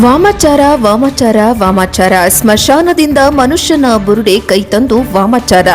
ವಾಮಾಚಾರ ವಾಮಾಚಾರ ವಾಮಾಚಾರ ಸ್ಮಶಾನದಿಂದ ಮನುಷ್ಯನ ಬುರುಡೆ ಕೈತಂದು ವಾಮಾಚಾರ.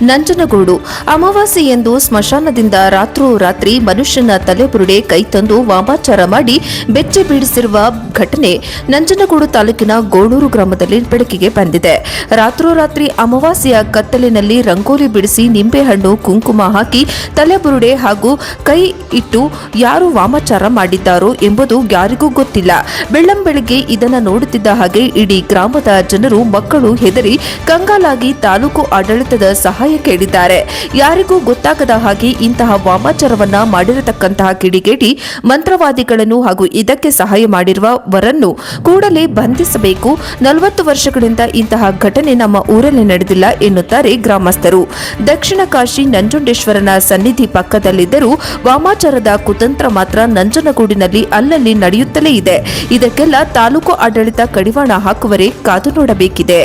ನಂಜನಗೂಡು ಅಮಾವಾಸ್ಯೆಯಂದು ಸ್ಮಶಾನದಿಂದ ರಾತ್ರೋರಾತ್ರಿ ಮನುಷ್ಯನ ತಲೆಬುರುಡೆ ಕೈತಂದು ವಾಮಾಚಾರ ಮಾಡಿ ಬೆಚ್ಚಿ ಬೀಳಿಸಿರುವ ಘಟನೆ ನಂಜನಗೂಡು ತಾಲೂಕಿನ ಗೋಳೂರು ಗ್ರಾಮದಲ್ಲಿ ಬೆಳಕಿಗೆ ಬಂದಿದೆ. ರಾತ್ರೋರಾತ್ರಿ ಅಮಾವಾಸ್ಯೆಯ ಕತ್ತಲಿನಲ್ಲಿ ರಂಗೋಲಿ ಬಿಡಿಸಿ ನಿಂಬೆಹಣ್ಣು ಕುಂಕುಮ ಹಾಕಿ ತಲೆಬುರುಡೆ ಹಾಗೂ ಕೈ ಇಟ್ಟು ಯಾರು ವಾಮಾಚಾರ ಮಾಡಿದ್ದಾರೋ ಎಂಬುದು ಯಾರಿಗೂ ಗೊತ್ತಿಲ್ಲ. ಬೆಳ್ಳಂಬೆಳಗ್ಗೆ ಇದನ್ನು ನೋಡುತ್ತಿದ್ದ ಹಾಗೆ ಇಡೀ ಗ್ರಾಮದ ಜನರು ಮಕ್ಕಳು ಹೆದರಿ ಕಂಗಾಲಾಗಿ ತಾಲೂಕು ಆಡಳಿತದ ಸಹಾಯ ಕೇಳಿದ್ದಾರೆ. ಯಾರಿಗೂ ಗೊತ್ತಾಗದ ಹಾಗೆ ಇಂತಹ ವಾಮಾಚಾರವನ್ನ ಮಾಡಿರತಕ್ಕಂತಹ ಕಿಡಿಗೇಡಿ ಮಂತ್ರವಾದಿಗಳನ್ನು ಹಾಗೂ ಇದಕ್ಕೆ ಸಹಾಯ ಮಾಡಿರುವವರನ್ನು ಕೂಡಲೇ ಬಂಧಿಸಬೇಕು. 40 ವರ್ಷಗಳಿಂದ ಇಂತಹ ಘಟನೆ ನಮ್ಮ ಊರಲ್ಲಿ ನಡೆದಿಲ್ಲ ಎನ್ನುತ್ತಾರೆ ಗ್ರಾಮಸ್ಥರು. ದಕ್ಷಿಣ ಕಾಶಿ ನಂಜುಂಡೇಶ್ವರನ ಸನ್ನಿಧಿ ಪಕ್ಕದಲ್ಲಿದ್ದರೂ ವಾಮಾಚಾರದ ಕುತಂತ್ರ ಮಾತ್ರ ನಂಜನಗೂಡಿನಲ್ಲಿ ಅಲ್ಲಲ್ಲಿ ನಡೆಯುತ್ತಲೇ ಇದೆ. ಇದಕ್ಕೆಲ್ಲ ತಾಲೂಕು ಆಡಳಿತ ಕಡಿವಾಣ ಹಾಕುವರೆ ಕಾದು ನೋಡಬೇಕಿದೆ.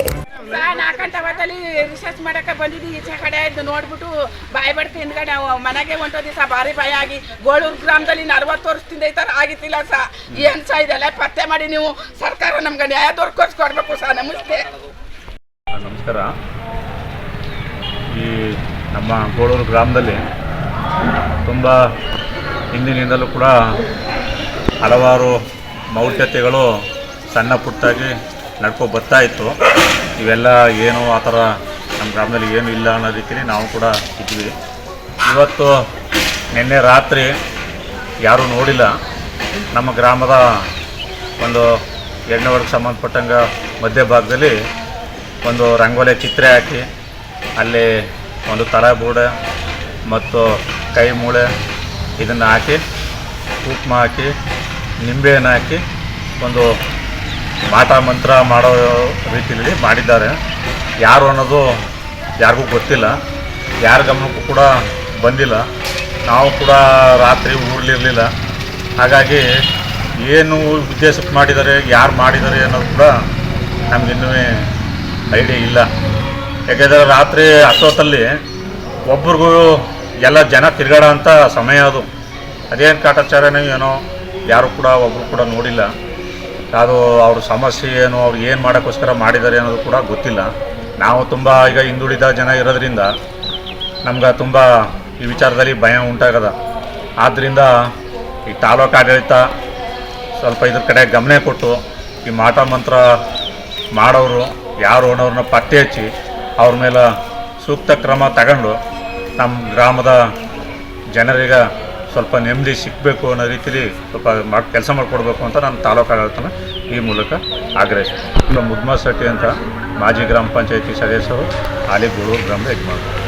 ರಿಸರ್ಚ್ ಮಾಡಕ್ಕೆ ಬಂದಿದ್ದು ಈಚೆ ಕಡೆ ಇದ್ದು ನೋಡ್ಬಿಟ್ಟು ಬಾಯಿ ಬಡ್ತಿ ಹಿಂದ್ಗಡೆ ಮನೆಗೆ ಒಂದು ದಿವಸ ಭಾರಿ ಭಯ ಆಗಿ ಗೋಳೂರು ಗ್ರಾಮದಲ್ಲಿ 40 ವರ್ಷದಿಂದ ಈ ಥರ ಆಗಿತ್ತಿಲ್ಲ ಸಹ. ಏನು ಸಹ ಇದೆಲ್ಲ ಪತ್ತೆ ಮಾಡಿ ನೀವು ಸರ್ಕಾರ ನಮ್ಗೆ ನ್ಯಾಯ ದೊರಕಿಸ್ಕೊಡ್ಬೇಕು ಸಹ. ನಮಸ್ತೆ. ನಮಸ್ಕಾರ. ಈ ನಮ್ಮ ಗೋಳೂರು ಗ್ರಾಮದಲ್ಲಿ ತುಂಬ ಹಿಂದಿನಿಂದಲೂ ಕೂಡ ಹಲವಾರು ಮೌಢ್ಯತೆಗಳು ಸಣ್ಣ ಪುಟ್ಟಾಗಿ ನಡ್ಕೊಂಡು ಬರ್ತಾ ಇತ್ತು. ಇವೆಲ್ಲ ಏನು ಆ ಥರ ನಮ್ಮ ಗ್ರಾಮದಲ್ಲಿ ಏನು ಇಲ್ಲ ಅನ್ನೋ ರೀತಿಯಲ್ಲಿ ನಾವು ಕೂಡ ಇದ್ವಿ. ಇವತ್ತು ನಿನ್ನೆ ರಾತ್ರಿ ಯಾರೂ ನೋಡಿಲ್ಲ, ನಮ್ಮ ಗ್ರಾಮದ ಒಂದು 2ನೇ ವರ್ಗಕ್ಕೆ ಸಂಬಂಧಪಟ್ಟಂಗೆ ಮಧ್ಯಭಾಗದಲ್ಲಿ ಒಂದು ರಂಗೋಲಿ ಚಿತ್ರ ಹಾಕಿ ಅಲ್ಲಿ ಒಂದು ತಲೆಬೂಡೆ ಮತ್ತು ಕೈ ಮೂಳೆ ಇದನ್ನು ಹಾಕಿ ಕುಂಕುಮ ಹಾಕಿ ನಿಂಬೆಹಣ್ಣು ಹಾಕಿ ಒಂದು ಮಾಟ ಮಂತ್ರ ಮಾಡೋ ರೀತಿಯಲ್ಲಿ ಮಾಡಿದ್ದಾರೆ. ಯಾರು ಅನ್ನೋದು ಯಾರಿಗೂ ಗೊತ್ತಿಲ್ಲ, ಯಾರ ಗಮನಕ್ಕೂ ಕೂಡ ಬಂದಿಲ್ಲ. ನಾವು ಕೂಡ ರಾತ್ರಿ ಊರಲಿರಲಿಲ್ಲ. ಹಾಗಾಗಿ ಏನು ಉದ್ದೇಶಕ್ಕೆ ಮಾಡಿದ್ದಾರೆ, ಯಾರು ಮಾಡಿದ್ದಾರೆ ಅನ್ನೋದು ಕೂಡ ನಮಗಿನ್ನೂ ಐಡಿಯಾ ಇಲ್ಲ. ಯಾಕೆಂದರೆ ರಾತ್ರಿ ಅಷ್ಟೊತ್ತಲ್ಲಿ ಒಬ್ರಿಗೂ ಎಲ್ಲ ಜನ ತಿರುಗಾಡೋ ಅಂಥ ಸಮಯ ಅದು. ಅದೇನು ಕಾಟಾಚಾರನೇ ಏನೋ ಯಾರು ಕೂಡ ಒಬ್ಬರು ಕೂಡ ನೋಡಿಲ್ಲ. ಅದು ಅವ್ರ ಸಮಸ್ಯೆ ಏನು, ಅವ್ರು ಏನು ಮಾಡೋಕ್ಕೋಸ್ಕರ ಮಾಡಿದ್ದಾರೆ ಅನ್ನೋದು ಕೂಡ ಗೊತ್ತಿಲ್ಲ. ನಾವು ತುಂಬ ಈಗ ಹಿಂದುಳಿದ ಜನ ಇರೋದ್ರಿಂದ ನಮ್ಗೆ ತುಂಬ ಈ ವಿಚಾರದಲ್ಲಿ ಭಯ ಉಂಟಾಗದ. ಆದ್ದರಿಂದ ಈ ತಾಲೂಕು ಆಡಳಿತ ಸ್ವಲ್ಪ ಇದ್ರ ಕಡೆ ಗಮನ ಕೊಟ್ಟು ಈ ಮಾಟ ಮಂತ್ರ ಮಾಡೋರು ಯಾರು ಅನ್ನೋರನ್ನ ಪತ್ತೆ ಹಚ್ಚಿ ಅವ್ರ ಮೇಲೆ ಸೂಕ್ತ ಕ್ರಮ ತಗೊಂಡು ನಮ್ಮ ಗ್ರಾಮದ ಜನರಿಗೆ ಸ್ವಲ್ಪ ನೆಮ್ಮದಿ ಸಿಗಬೇಕು ಅನ್ನೋ ರೀತಿಯಲ್ಲಿ ಸ್ವಲ್ಪ ಕೆಲಸ ಮಾಡಿಕೊಡ್ಬೇಕು ಅಂತ ನಾನು ತಾಲೂಕು ಆಡಳಿತನ ಈ ಮೂಲಕ ಆಗ್ರಹಿಸ್ತೀನಿ. ಮುದ್ಮಾ ಶೆಟ್ಟಿ ಅಂತ ಮಾಜಿ ಗ್ರಾಮ ಪಂಚಾಯತಿ ಸದಸ್ಯರು ಹಾಲಿ ಗೋಳೂರು ಗ್ರಾಮದ ಯಜಮಾನರು.